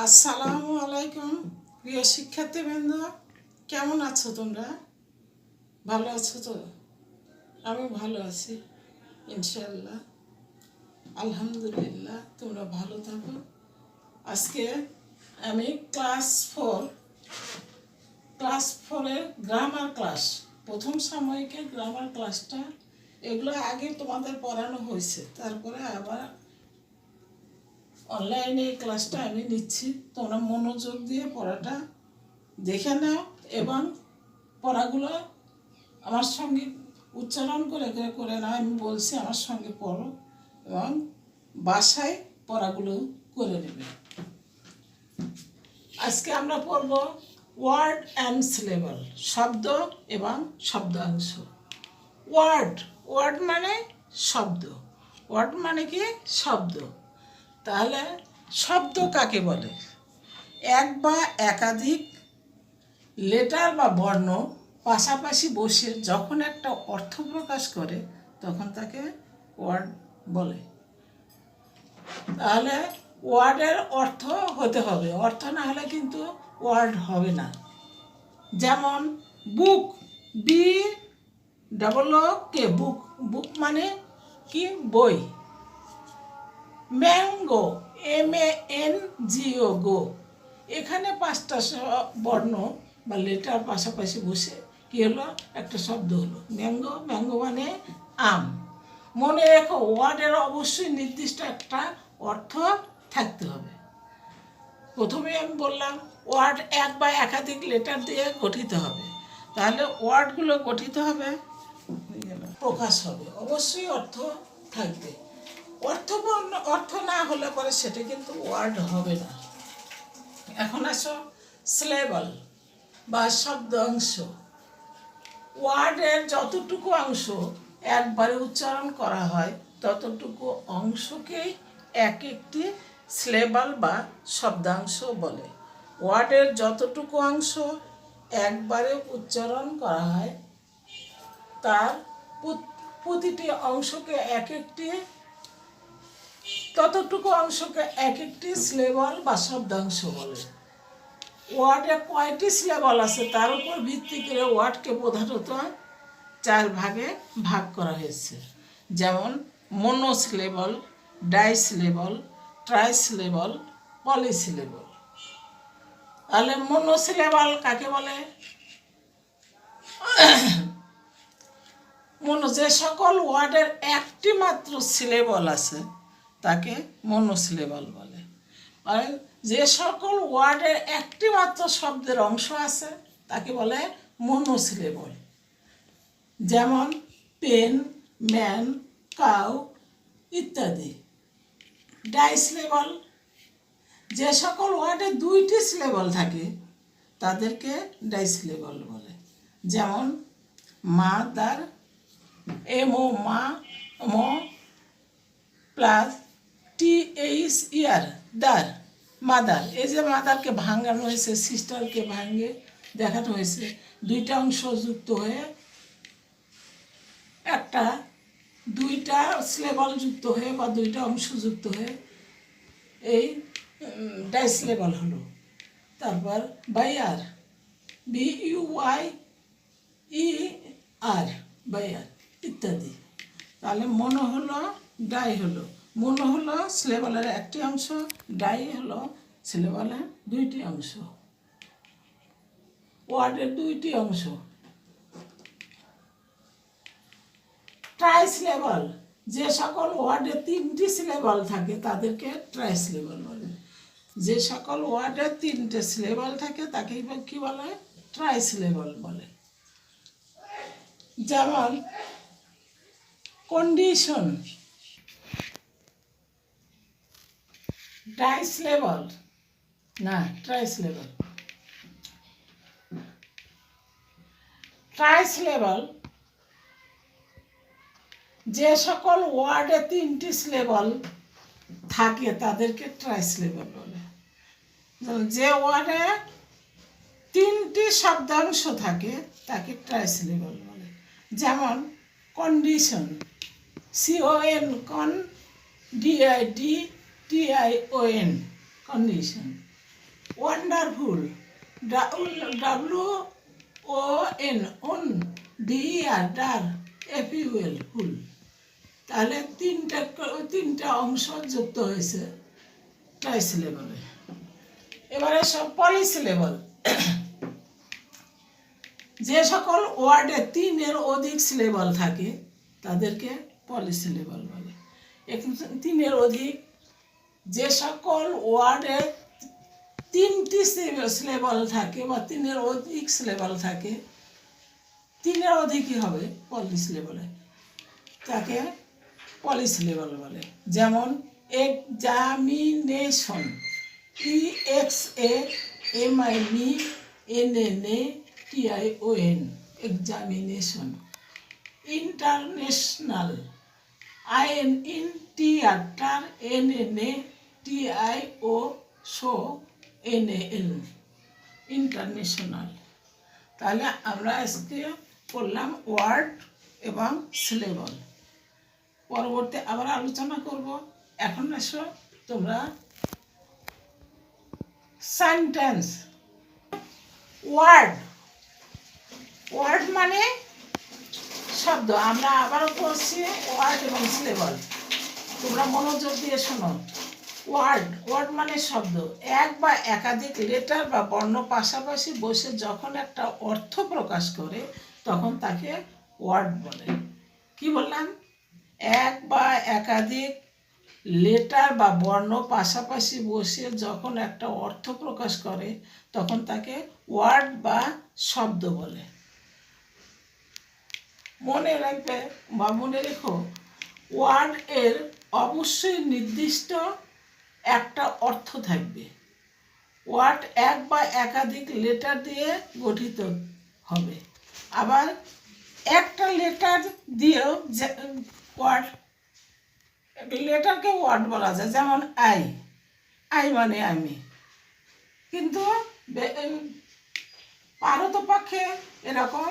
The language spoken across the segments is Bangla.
আসসালামু আলাইকুম প্রিয় শিক্ষার্থীবৃন্দ, কেমন আছো তোমরা? ভালো আছো তো? আমি ভালো আছি ইনশাআল্লাহ, আলহামদুলিল্লাহ। তোমরা ভালো থাকো। আজকে আমি ক্লাস ফোরের গ্রামার ক্লাস, প্রথম সাময়িকের গ্রামার ক্লাসটা, এগুলো আগে তোমাদের পড়ানো হয়েছে, তারপরে আবার অনলাইনে এই ক্লাসটা আমি নিচ্ছি। তোমরা মনোযোগ দিয়ে পড়াটা দেখে নাও এবং পড়াগুলো আমার সঙ্গে উচ্চারণ করে করে করে নাও। আমি বলছি আমার সঙ্গে পড়ো এবং বাসায় পড়াগুলো করে নেবে। আজকে আমরা পড়ব ওয়ার্ড অ্যান্ড সিলেবল, শব্দ এবং শব্দাংশ। ওয়ার্ড মানে শব্দ। ওয়ার্ড মানে কি? শব্দ। তাহলে শব্দ কাকে বলে? এক বা একাধিক লেটার বা বর্ণ পাশাপাশি বসে যখন একটা অর্থ প্রকাশ করে তখন তাকে ওয়ার্ড বলে। তাহলে ওয়ার্ডের অর্থ হতে হবে, অর্থ না হলে কিন্তু ওয়ার্ড হবে না। যেমন বুক, BOOK, বুক, বুক মানে কি? বই। ম্যাঙ্গো, MANGO, গো। এখানে 5টা বর্ণ বা লেটার পাশাপাশি বসে কি হলো? একটা শব্দ হলো ম্যাঙ্গো। ম্যাঙ্গো মানে আম। মনে রেখো, ওয়ার্ডের অবশ্যই নির্দিষ্ট একটা অর্থ থাকতে হবে। প্রথমে আমি বললাম ওয়ার্ড এক বা একাধিক লেটার দিয়ে গঠিত হবে। তাহলে ওয়ার্ডগুলো গঠিত হবে, প্রকাশ হবে, অবশ্যই অর্থ থাকবে। অর্থ না হলে পরে সেটা কিন্তু ওয়ার্ড হবে না। এখন আসো সিলেবল বা শব্দাংশ। ওয়ার্ডের যতটুকু অংশ একবারে উচ্চারণ করা হয় ততটুকু অংশকেই এক একটি সিলেবল বা শব্দাংশ বলে। ওয়ার্ডের যতটুকু অংশ একবারে উচ্চারণ করা হয় তার প্রতিটি অংশকে ততটুকু অংশকে এক একটি সিলেবল বা শব্দাংশ বলে। ওয়ার্ডে কয়টি সিলেবল আছে তার উপর ভিত্তি করে ওয়ার্ডকে প্রধানত 4 ভাগে ভাগ করা হয়েছে। যেমন মনোসিলেবল, ডাইসিলেবল, ট্রাইসিলেবল, পলিসিলেবল। তাহলে মনোসিলেবল কাকে বলে? যে সকল ওয়ার্ডের একটি মাত্র সিলেবল আছে তাকে মনোসিলেবল বলে। আর যে সকল ওয়ার্ডের একটি মাত্র শব্দের অংশ আছে তাকে বলে মনোসিলেবল। যেমন পেন, ম্যান, কাউ ইত্যাদি। ডাইসিলেবল, যে সকল ওয়ার্ডে 2টি সিলেবল থাকে তাদেরকে ডাইসিলেবল বলে। যেমন মাদার, MO, মা, ম প্লাস THER, দার, মাদার। এই যে মাদারকে ভাঙানো হয়েছে, সিস্টারকে ভাঙে দেখানো হয়েছে, 2টা অংশ যুক্ত হয়ে একটা, 2টা সিলেবল যুক্ত হয়ে বা 2টা অংশ যুক্ত হয়ে এই ডাইসিলেবল হলো। তারপর বাইয়ার, BUYER, বাইয়ার ইত্যাদি। তাহলে মনো হলো, ডাই হলো। মনো হলো সিলেবলের একটি অংশ, ডাই হলো সিলেবলের 2টি অংশ, ওয়ার্ডের 2টি অংশ। ট্রাইসিলেবল, যে সকল ওয়ার্ডে 3টি সিলেবল থাকে তাদেরকে ট্রাইসিলেবল বলে। যে সকল ওয়ার্ডে 3টে সিলেবল থাকে তাকে কি বলে? ট্রাইসিলেবল বলে। যেমন কন্ডিশন, ডাইসিলেবল না, ট্রাইসিলেবল। ট্রাইসিলেবল, যে সকল ওয়ার্ডে 3টি সিলেবল থাকে তাদেরকে ট্রাইসিলেবল বলে। যে ওয়ার্ডে 3টি শব্দাংশ থাকে তাকে ট্রাইসিলেবল বলে। যেমন condition, CON, DIDTION, condition. Wonderful, WON, won, DER, der, FUL, ful. তাহলে তিনটা অংশ যুক্ত হয়েছে ট্রাইসিলেবলে। এবারে সব পলিসিলেবল। যে সকল ওয়ার্ডে 3-এর অধিক সিলেবল থাকে তাদেরকে পলিসিলেবল বলে। 3-এর অধিক, যে সকল ওয়ার্ডে 3টি সিলেবল থাকে বা 3-এর অধিক সিলেবল থাকে, 3-এর অধিকই হবে পলিসিলেবলে, তাকে পলিসিলেবল বলে। যেমন examination, EXAMINATION, examination. International, INTERNATIONAL, international. তাহলে আমরা আজকে পড়লাম ওয়ার্ড এবং সিলেবল। পরবর্তী আবার আলোচনা করব। এখন আসো তোমরা সেন্টেন্স। ওয়ার্ড, ওয়ার্ড মানে শব্দ। আমরা আবারও পড়ছি ওয়ার্ড এবং সিলেবল, তোমরা মনোযোগ দিয়ে শোনো। ওয়ার্ড, ওয়ার্ড মানে শব্দ। এক বা একাধিক লেটার বা বর্ণ পাশাপাশি বসে যখন একটা অর্থ প্রকাশ করে তখন তাকে ওয়ার্ড বলে। কি বললাম? এক বা একাধিক লেটার বা বর্ণ পাশাপাশি বসে যখন একটা অর্থ প্রকাশ করে তখন তাকে ওয়ার্ড বা শব্দ বলে। মনে রাখবে বা মনে রেখো, ওয়ার্ড এর অবশ্যই নির্দিষ্ট একটা অর্থ থাকবে। ওয়ার্ড এক বা একাধিক লেটার দিয়ে গঠিত হবে। আবার একটা লেটার দিয়েও ওয়ার্ড, লেটারকে ওয়ার্ড বলা যায়। যেমন আই, আই মানে আমি। কিন্তু পারতপক্ষে এরকম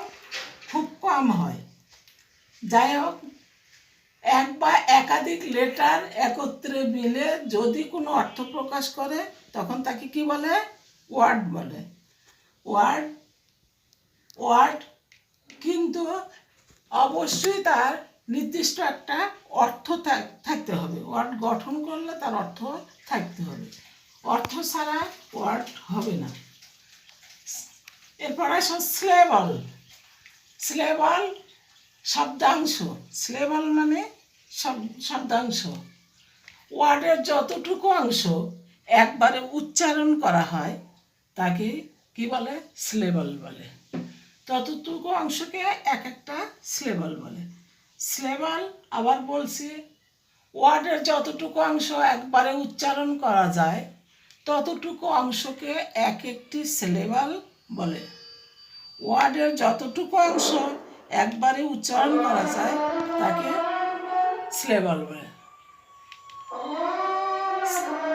খুব কম হয়। যাই হোক, এক বা একাধিক লেটার একত্রে মিলে যদি কোনো অর্থ প্রকাশ করে তখন তাকে কি বলে? ওয়ার্ড বলে। ওয়ার্ড, ওয়ার্ড কিন্তু অবশ্যই তার নির্দিষ্ট একটা অর্থ থাকতে হবে। ওয়ার্ড গঠন করলে তার অর্থ থাকতে হবে, অর্থ ছাড়া ওয়ার্ড হবে না। এরপর আসো সিলেবল। সিলেবল শব্দাংশ। সিলেবল মানে শব্দাংশ। ওয়ার্ডের যতটুকু অংশ একবারে উচ্চারণ করা হয় তাকে কি বলে? সিলেবল বলে। ততটুকু অংশকে এক একটা সিলেবল বলে। সিলেবল, আবার বলছি, ওয়ার্ডের যতটুকু অংশ একবারে উচ্চারণ করা যায় ততটুকু অংশকে এক একটি সিলেবল বলে। ওয়ার্ডের যতটুকু অংশ একবারে উচ্চারণ করা যায় তাকে সিলেবল বলে।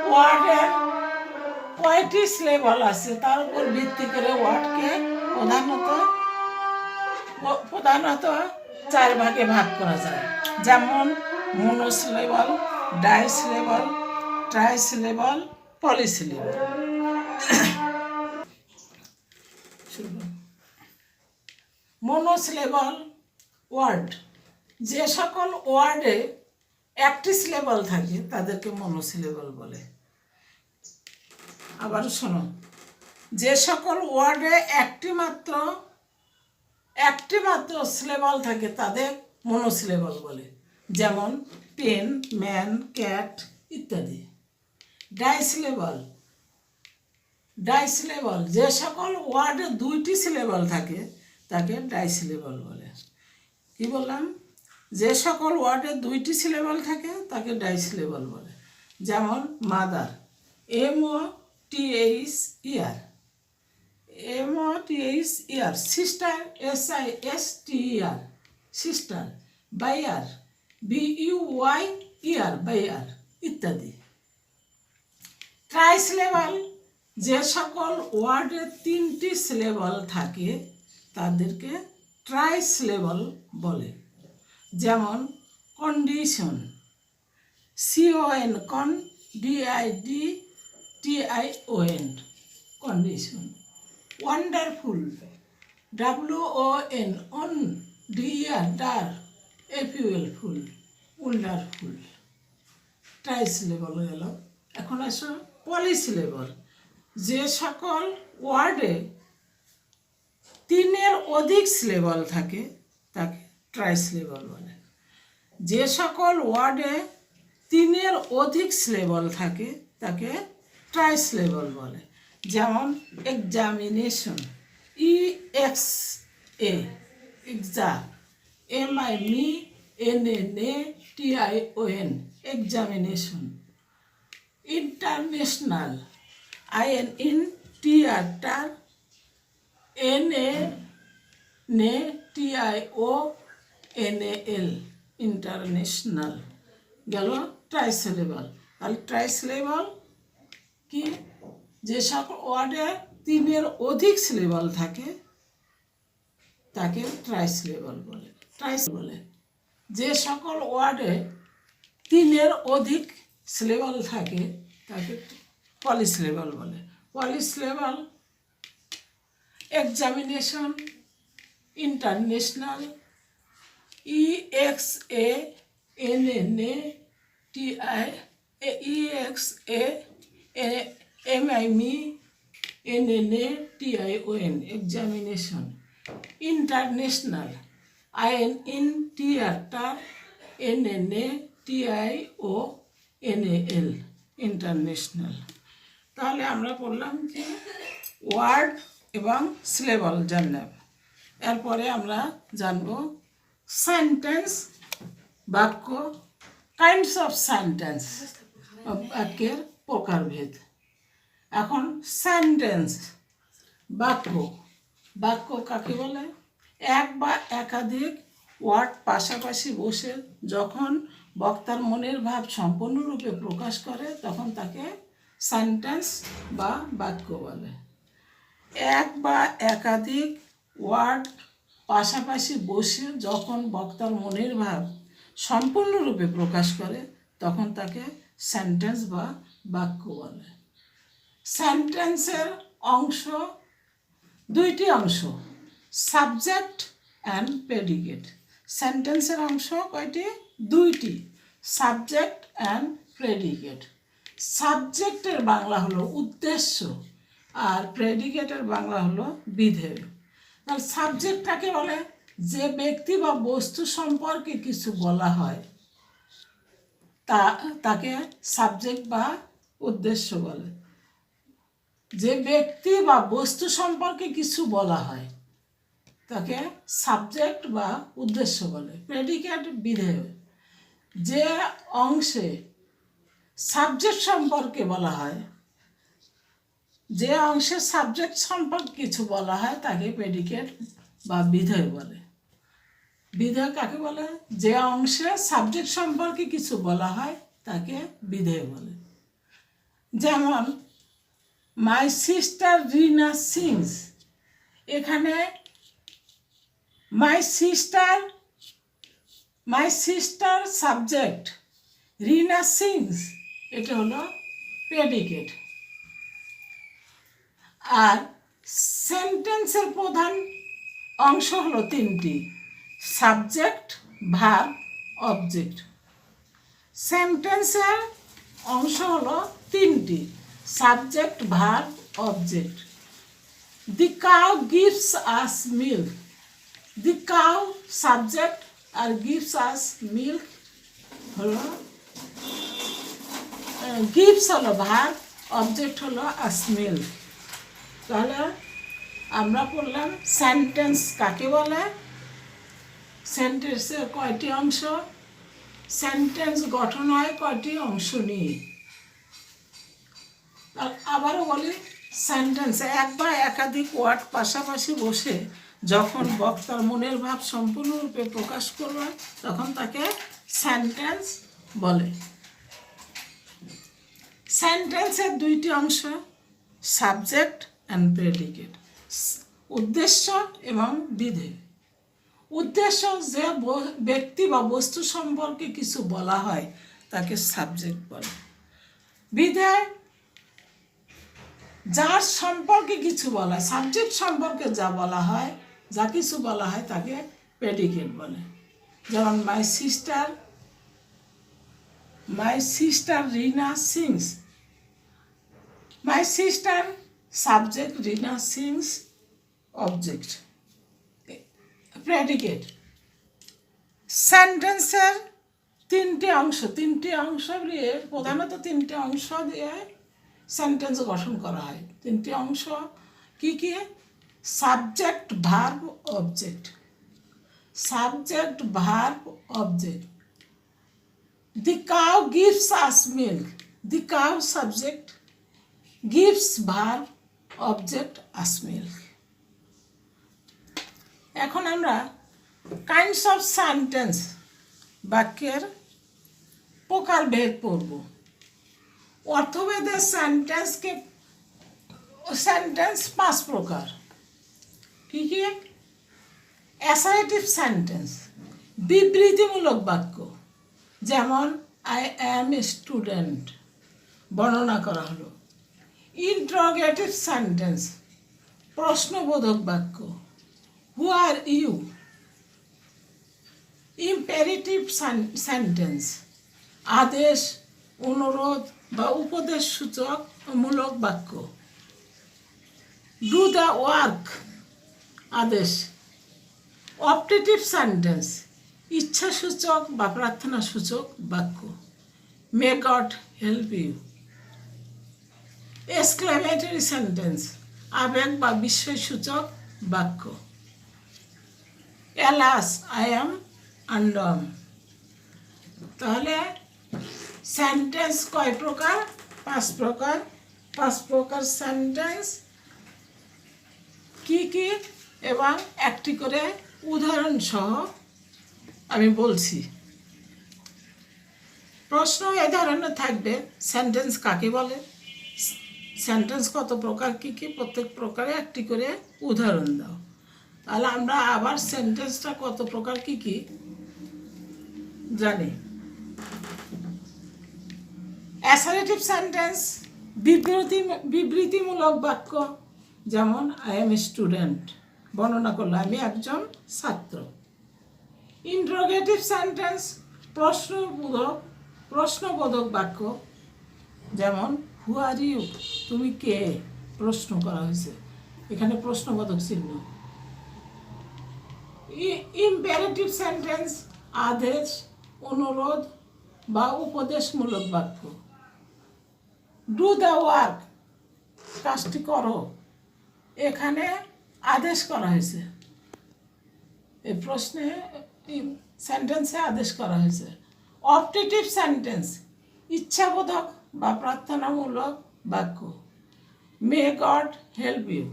ওয়ার্ডের কয়টি সিলেবল আছে তার উপর ভিত্তি করে ওয়ার্ডকে প্রধানত 4 ভাগে ভাগ করা যায়। যেমন মনোসিলেবল, ডাইসিলেবল, ট্রাইসিলেবল, পলিসিলেবল। মনোসিলেবল ওয়ার্ড, যে সকল ওয়ার্ডে একটি সিলেবল থাকে তাদেরকে মনোসিলেবল বলে। আবার শোনো, যে সকল ওয়ার্ডে একটি মাত্র সিলেবল থাকে তাদের মনোসিলেবল বলে। যেমন পেন, ম্যান, ক্যাট ইত্যাদি। ডাইসিলেবল, ডাইসিলেবল, যে সকল ওয়ার্ডে 2টি সিলেবল থাকে তাকে ডাইসিলেবল বলে। কি বললাম? যে সকল ওয়ার্ডে 2টি সিলেবল থাকে তাকে ডাইসিলেবল বলে। যেমন mother, MOTHER, MOTHER, sister, SISTER, sister, buyer, BUYER, buyer ইত্যাদি। ট্রাইসিলেবল, যে সকল ওয়ার্ডে 3টি সিলেবল থাকে তাদেরকে ট্রাইসিলেবল বলে। যেমন condition, CON, CON, DIDTION, condition. Wonderful, WON, on, dear, der, F U L, ful, wonderful. Trisyllable গেল। এখন আসো পলিসিলেবল। যে সকল ওয়ার্ডে 3-এর অধিক সিলেবল থাকে তাকে ট্রাইসিলেবল বলে। যে সকল ওয়ার্ডে 3-এর অধিক সিলেবল থাকে তাকে ট্রাইসিলেবল বলে। যেমন examination, EXA, এক্সা, MINENATION, examination. International, INTER, NATIONAL, international গেল ট্রাইসিলেবল। তাহলে ট্রাইসিলেবল কি? যে সকল ওয়ার্ডে 3-এর অধিক সিলেবল থাকে তাকে ট্রাইসিলেবল বলে। বলে যে সকল ওয়ার্ডে 3-এর অধিক সিলেবল থাকে তাকে পলিসিলেবল বলে। Polysyllable examination, international, EXA, MINENATION, examination. International, INTER, international. তাহলে আমরা বললাম যে ওয়ার্ড এবং সিলেবল জানলাম। এরপরে আমরা জানব সেন্টেন্স, বাক্য, কাইন্ডস অফ সেন্টেন্স, বাক্যের প্রকারভেদ। এখন সেন্টেন্স, বাক্য। বাক্য কাকে বলে? এক বা একাধিক ওয়ার্ড পাশাপাশি বসে যখন বক্তার মনের ভাব সম্পূর্ণরূপে প্রকাশ করে তখন তাকে সেন্টেন্স বা বাক্য বলে। এক বা একাধিক ওয়ার্ড পাশাপাশি বসে যখন বক্তার মনের ভাব সম্পূর্ণরূপে প্রকাশ করে তখন তাকে সেন্টেন্স বা বাক্য বলে। সেন্টেন্সের অংশ 2টি অংশ, সাবজেক্ট অ্যান্ড প্রেডিকেট। সেন্টেন্সের অংশ কয়টি? 2টি, সাবজেক্ট অ্যান্ড প্রেডিকেট। সাবজেক্টের বাংলা হলো উদ্দেশ্য আর প্রেডিকেটের বাংলা হলো বিধেয়। তাহলে সাবজেক্ট কাকে বলে? যে ব্যক্তি বা বস্তু সম্পর্কে কিছু বলা হয় তাকে সাবজেক্ট বা উদ্দেশ্য বলে। যে ব্যক্তি বা বস্তু সম্পর্কে কিছু বলা হয় তাকে সাবজেক্ট বা উদ্দেশ্য বলে। প্রেডিকেট বিধেয়। যে অংশে সাবজেক্ট সম্পর্কে বলা হয়, যে অংশে সাবজেক্ট সম্পর্কে কিছু বলা হয় তাকে প্রেডিকেট বা বিধেয় বলে। বিধেয় কাকে বলে? যে অংশে সাবজেক্ট সম্পর্কে কিছু বলা হয় তাকে বিধেয় বলে। যেমন মাই সিস্টার রিনা সিংস, এখানে মাই সিস্টার সাবজেক্ট, রিনা সিংস এটা হলো প্রেডিকেট। আর সেন্টেন্সের প্রধান অংশ হলো 3টি, সাবজেক্ট, ভার্ব, অবজেক্ট। সেন্টেন্সের অংশ হলো 3টি, subject, verb, object. The cow gives us milk, the cow subject আর গিভস আস মিল্ক হলো, গিভস হলো ভার্ব, অবজেক্ট হলো আস মিল্ক। তাহলে আমরা পড়লাম সেন্টেন্স কাকে বলে, সেন্টেন্সের কয়টি অংশ, সেন্টেন্স গঠন হয় কয়টি অংশ নিয়ে। আবারও বলি, সেন্টেন্স এক বা একাধিক ওয়ার্ড পাশাপাশি বসে যখন বক্তার মনের ভাব সম্পূর্ণরূপে প্রকাশ করবে তখন তাকে সেন্টেন্স বলে। সেন্টেন্সের 2টি অংশ, সাবজেক্ট অ্যান্ড প্রেডিকেট, উদ্দেশ্য এবং বিধেয়। উদ্দেশ্য, যে ব্যক্তি বা বস্তু সম্পর্কে কিছু বলা হয় তাকে সাবজেক্ট বলে। বিধেয়, যার সম্পর্কে কিছু বলা, সাবজেক্ট সম্পর্কে যা বলা হয়, যা কিছু বলা হয় তাকে প্রেডিকেট বলে। যেমন my sister Rina sings, my sister subject, Rina sings object, predicate. সেন্টেন্সের তিনটে অংশ দিয়ে, প্রধানত তিনটে অংশ দিয়ে সেন্টেন্স গঠন করা হয়। তিনটি অংশ কি কি? Subject, verb, object. Subject, verb, object. The cow gives us milk. The cow subject, gives verb, object us milk. এখন আমরা কাইন্ডস অফ সেন্টেন্স, বাক্যের প্রকারভেদ পড়ব। অর্থভেদের সেন্টেন্স 5 প্রকার। কি কি? অ্যাসার্টিভ সেন্টেন্স, বিবৃতিমূলক বাক্য, যেমন আই অ্যাম এ স্টুডেন্ট, বর্ণনা করা হলো। ইন্টারোগেটিভ সেন্টেন্স, প্রশ্নবোধক বাক্য, who are you. Imperative sentence, আদেশ, অনুরোধ বা উপদেশ সূচক মূলক বাক্য। ডু দ্য ওয়ার্ক, আদেশ। অপটেটিভ সেন্টেন্স, ইচ্ছাসূচক বা প্রার্থনাসূচক বাক্য। May God help you. Exclamatory sentence, আবেগ বা বিস্ময়সূচক বাক্য। Alas, I am undone. তাহলে সেন্টেন্স কয় প্রকার? 5 প্রকার। 5 প্রকার সেন্টেন্স কি কি, এবং একটি করে উদাহরণ সহ আমি বলছি। প্রশ্ন এই ধরনের থাকবে, সেন্টেন্স কাকে বলে, সেন্টেন্স কত প্রকার, কি কি, প্রত্যেক প্রকারে একটি করে উদাহরণ দাও। তাহলে আমরা আবার সেন্টেন্সটা কত প্রকার কি কি জানি। অ্যাসার্টিভ সেন্টেন্স, বিবৃতিমূলক বাক্য, যেমন আই এম এ স্টুডেন্ট, বর্ণনা করলো আমি একজন ছাত্র। ইন্টারোগেটিভ সেন্টেন্স, প্রশ্নবোধক বাক্য, যেমন হু আর ইউ, তুমি কে, প্রশ্ন করা হয়েছে, এখানে প্রশ্নবোধক চিহ্ন। ইম্পেরেটিভ সেন্টেন্স, আদেশ, অনুরোধ বা উপদেশমূলক বাক্য। ডু দ্য ওয়ার্ক, কাজটি করো, এখানে আদেশ করা হয়েছে, এই প্রশ্নে সেন্টেন্সে আদেশ করা হয়েছে। অপটেটিভ সেন্টেন্স, ইচ্ছাবোধক বা প্রার্থনামূলক বাক্য। মে গড হেল্প ইউ,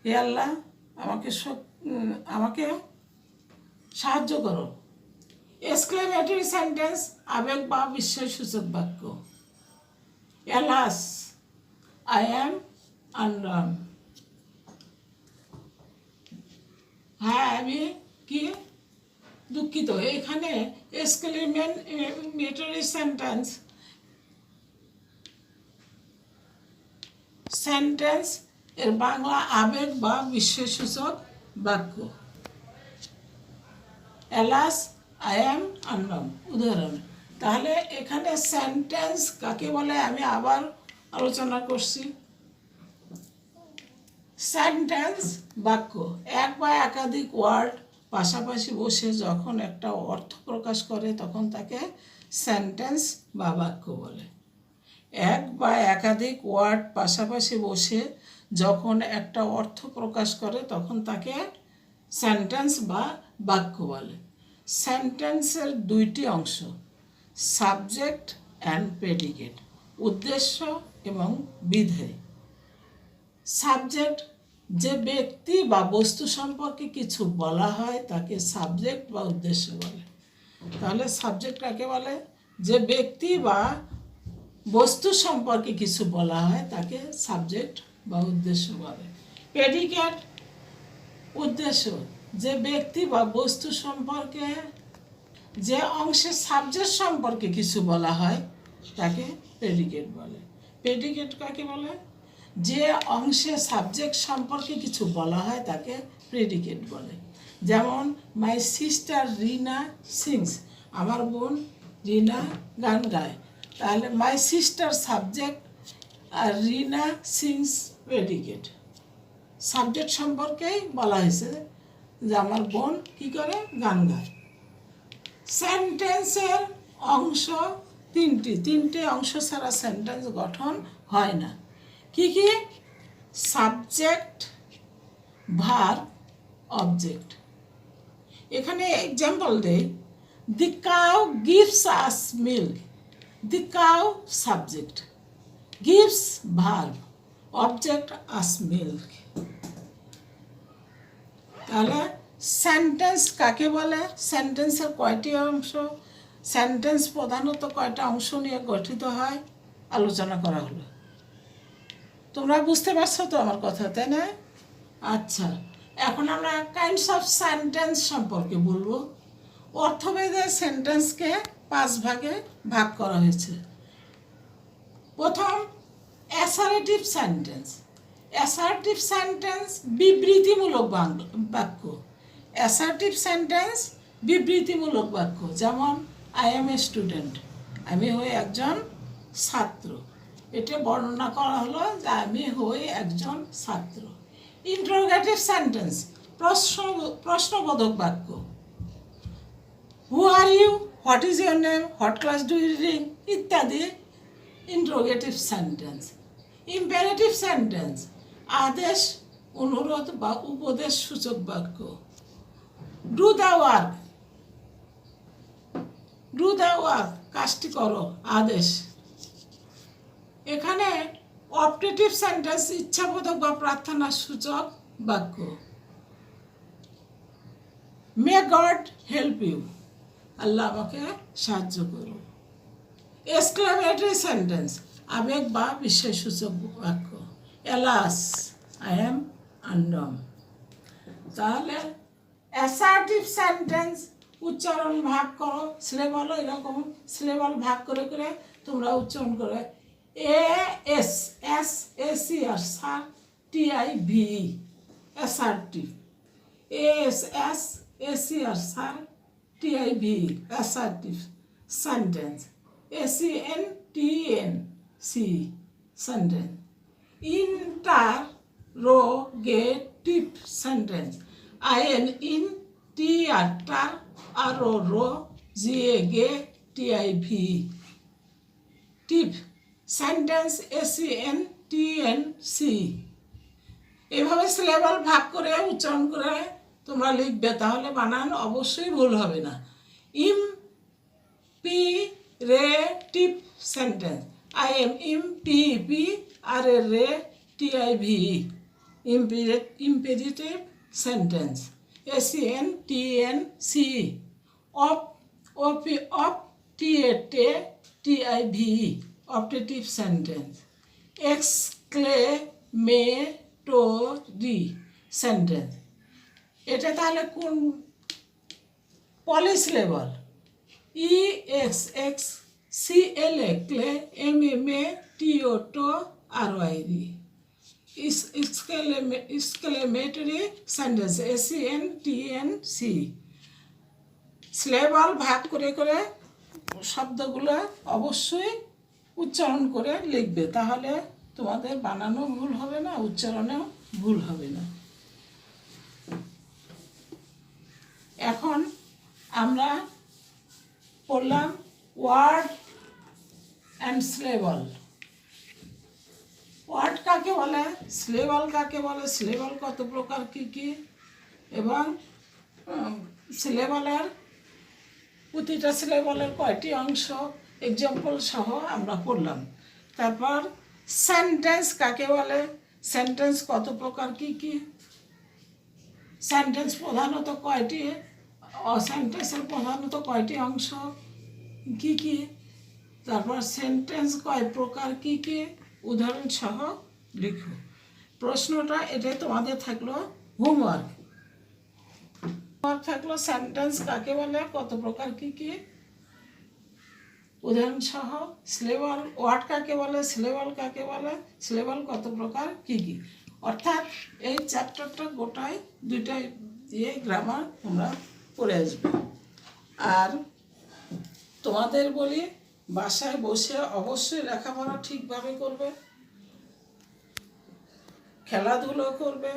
হে আল্লাহ আমাকে সাহায্য করো। এক্সক্লেমেটরি সেন্টেন্স, আবেগ বা বিস্ময়সূচক বাক্য। অ্যালাস, আই অ্যাম আনডন, হ্যাঁ আমি কি দুঃখিত। এখানে এক্সক্লেমেটরি সেন্টেন্স এর বাংলা আবেগ বা বিস্ময়সূচক বাক্য। অ্যালাস, আই অ্যাম আনডন, উদাহরণ। তাহলে এখানে সেন্টেন্স কাকে বলে আমি আবার আলোচনা করছি। সেন্টেন্স বাক্য, এক বা একাধিক ওয়ার্ড পাশাপাশি বসে যখন একটা অর্থ প্রকাশ করে তখন তাকে সেন্টেন্স বা বাক্য বলে। এক বা একাধিক ওয়ার্ড পাশাপাশি বসে যখন একটা অর্থ প্রকাশ করে তখন তাকে সেন্টেন্স বা বাক্য বলে। সেন্টেন্সের 2টি অংশ, সাবজেক্ট অ্যান্ড প্রেডিকেট, উদ্দেশ্য এবং বিধেয়। সাবজেক্ট, যে ব্যক্তি বা বস্তু সম্পর্কে কিছু বলা হয় তাকে সাবজেক্ট বা উদ্দেশ্য বলে। তাহলে সাবজেক্ট কাকে বলে? যে ব্যক্তি বা বস্তু সম্পর্কে কিছু বলা হয় তাকে সাবজেক্ট বা উদ্দেশ্য বলে। প্রেডিকেট, উদ্দেশ্য, যে ব্যক্তি বা বস্তু সম্পর্কে যে অংশে সাবজেক্ট সম্পর্কে কিছু বলা হয় তাকে প্রেডিকেট বলে। প্রেডিকেট কাকে বলে? যে অংশে সাবজেক্ট সম্পর্কে কিছু বলা হয় তাকে প্রেডিকেট বলে। যেমন মাই সিস্টার রিনা সিংস, আমার বোন রিনা গান গায়, তাহলে মাই সিস্টার সাবজেক্ট আর রিনা সিংস প্রেডিকেট। সাবজেক্ট সম্পর্কেই বলা হয়েছে যে আমার বোন কী করে, গান গায়। সেন্টেন্সের অংশ তিনটে অংশ ছাড়া সেন্টেন্স গঠন হয় না। কি কি? Subject, verb, object. এখানে এক্সাম্পল দেই, দি cow gives us milk. The cow subject, gives verb, object us milk. তাহলে সেন্টেন্স কাকে বলে? সেন্টেন্সের কয়টি অংশ? সেন্টেন্স প্রধানত কয়টা অংশ নিয়ে গঠিত হয় আলোচনা করা হলো। তোমরা বুঝতে পারছো তো আমার কথা, তাই না? আচ্ছা, এখন আমরা কাইন্ডস অফ সেন্টেন্স সম্পর্কে বলবো। অর্থভেদে সেন্টেন্সকে 5 ভাগে ভাগ করা হয়েছে। প্রথম, অ্যাসারেটিভ সেন্টেন্স। অ্যাসার্টিভ সেন্টেন্স বিবৃতিমূলক বাক্য। অ্যাসার্টিভ সেন্টেন্স বিবৃতিমূলক বাক্য, যেমন আই এম এ স্টুডেন্ট, আমি হই একজন ছাত্র। এটা বর্ণনা করা হলো যে আমি হই একজন ছাত্র। ইন্টারোগেটিভ সেন্টেন্স প্রশ্নবোধক বাক্য। Who are you, what is your name, what class do you reading ইত্যাদি ইন্টারোগেটিভ সেন্টেন্স। ইম্পারেটিভ সেন্টেন্স আদেশ, অনুরোধ বা উপদেশ সূচক বাক্য। Do the work, do the work, কাজটি করো, আদেশ। এখানে অপটেটিভ সেন্টেন্স ইচ্ছাবোধক বা প্রার্থনা সূচক বাক্য। May God help you, Allah আমাকে সাহায্য করো। এক্সক্লেমেটরি সেন্টেন্স আবেগ বা বিস্ময়সূচক বাক্য। Alas, I am undone. তাহলে অ্যাসার্টিভ সেন্টেন্স উচ্চারণ ভাগ করো, সিলেবল এরকম সিলেবল ভাগ করে করে তোমরা উচ্চারণ করে। S S AC R ser TIV, assertive. S S AC R ser TIV, assertive sentence. SENTENC sentence. Interrogative sentence INTERROGATIV tive sentence SENTENC। এভাবে সিলেবল ভাগ করে উচ্চারণ করে তোমরা লিখবে, তাহলে বানান অবশ্যই ভুল হবে না। Imperative sentence IMPERATIV imperative sentence SENTENC। OPTATIV optative sentence. Exclamatory sentence, এটা তাহলে কোন polysyllable? EXXCLA cla MMATORY exclamatory sentence SENTENC। Syllable ভাগ করে করে শব্দগুলো অবশ্যই উচ্চারণ করে লিখবে, তাহলে তোমাদের বানানো ভুল হবে না, উচ্চারণেও ভুল হবে না। এখন আমরা পড়লাম ওয়ার্ড অ্যান্ড সিলেবল। ওয়ার্ড কাকে বলে, সিলেবল কাকে বলে, সিলেবল কত প্রকার কী কী, এবং সিলেবলের প্রতিটা সিলেবলের কয়টি অংশ এক্সাম্পল সহ আমরা পড়লাম। তারপর সেন্টেন্স কাকে বলে, সেন্টেন্স কত প্রকার কী কী, সেন্টেন্স প্রধানত কয়টি, সেন্টেন্সের প্রধানত কয়টি অংশ কী কী, তারপর সেন্টেন্স কয় প্রকার কী কী, উদাহরণ সহ লিখো। প্রশ্নটা এটাই তোমাদের থাকলো হোমওয়ার্ক। থাকলো সেন্টেন্স কাকে বলে, কত প্রকার কী কী, উদাহরণসহ সিলেবল ওয়ার্ড কাকে বলে, সিলেবল কাকে বলে, সিলেবল কত প্রকার, কী কী। অর্থাৎ এই চ্যাপ্টারটা গোটাই দুইটাই দিয়ে গ্রামার তোমরা পড়ে আসবে। আর তোমাদের বলি বাসায় বসে অবশ্যই লেখাপড়া ঠিকভাবে করবে, খেলাধুলো করবে,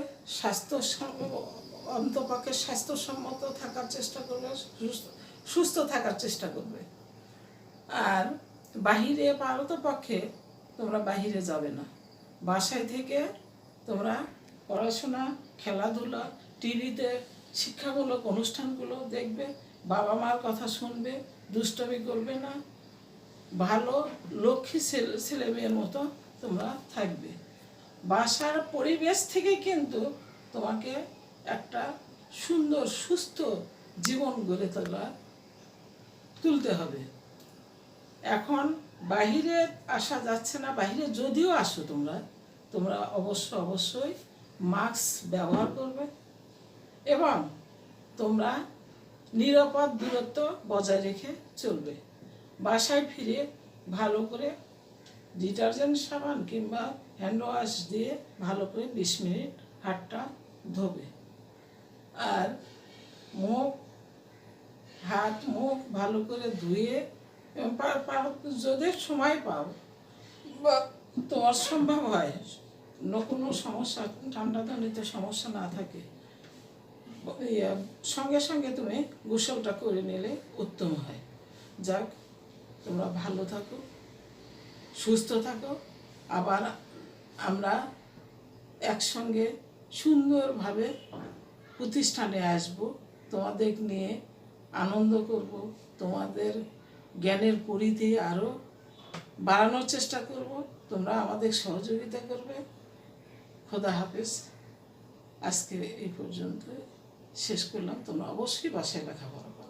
অন্তপক্ষে স্বাস্থ্যসম্মত থাকার চেষ্টা করবে, সুস্থ থাকার চেষ্টা করবে। আর বাহিরে পারতপক্ষে তোমরা বাহিরে যাবে না, বাসায় থেকে তোমরা পড়াশোনা, খেলাধুলা, টিভিতে শিক্ষামূলক অনুষ্ঠানগুলো দেখবে, বাবা মার কথা শুনবে, দুষ্টমি করবে না, ভালো লক্ষ্মী ছেলে মেয়ের মতো তোমরা থাকবে। বাসার পরিবেশ থেকে কিন্তু তোমাকে একটা সুন্দর সুস্থ জীবন গড়ে তুলতে হবে। এখন বাহিরে আসা যাচ্ছে না, বাহিরে যদিও আসো তোমরা অবশ্যই মাস্ক ব্যবহার করবে এবং তোমরা নিরাপদ দূরত্ব বজায় রেখে চলবে। বাসায় ফিরে ভালো করে ডিটারজেন্ট সাবান কিংবা হ্যান্ড ওয়াশ দিয়ে ভালো করে 20 মিনিট হাতটা ধোবে। আর হাত মুখ ভালো করে ধুয়ে যদি সময় পাও বা তোমার সম্ভব হয়, কোনো সমস্যা ঠান্ডাতে সমস্যা না থাকে, সঙ্গে সঙ্গে তুমি গোসলটা করে নিলে উত্তম হয়। যাক, তোমরা ভালো থাকো, সুস্থ থাকো। আবার আমরা একসঙ্গে সুন্দরভাবে প্রতিষ্ঠানে আসব, তোমাদের নিয়ে আনন্দ করব, তোমাদের জ্ঞানের পরিধি আরও বাড়ানোর চেষ্টা করব, তোমরা আমাদের সহযোগিতা করবে। খোদা হাফেজ। আজকে এই পর্যন্ত শেষ করলাম। তোমরা অবশ্যই বাসায় লেখাপড়া করো।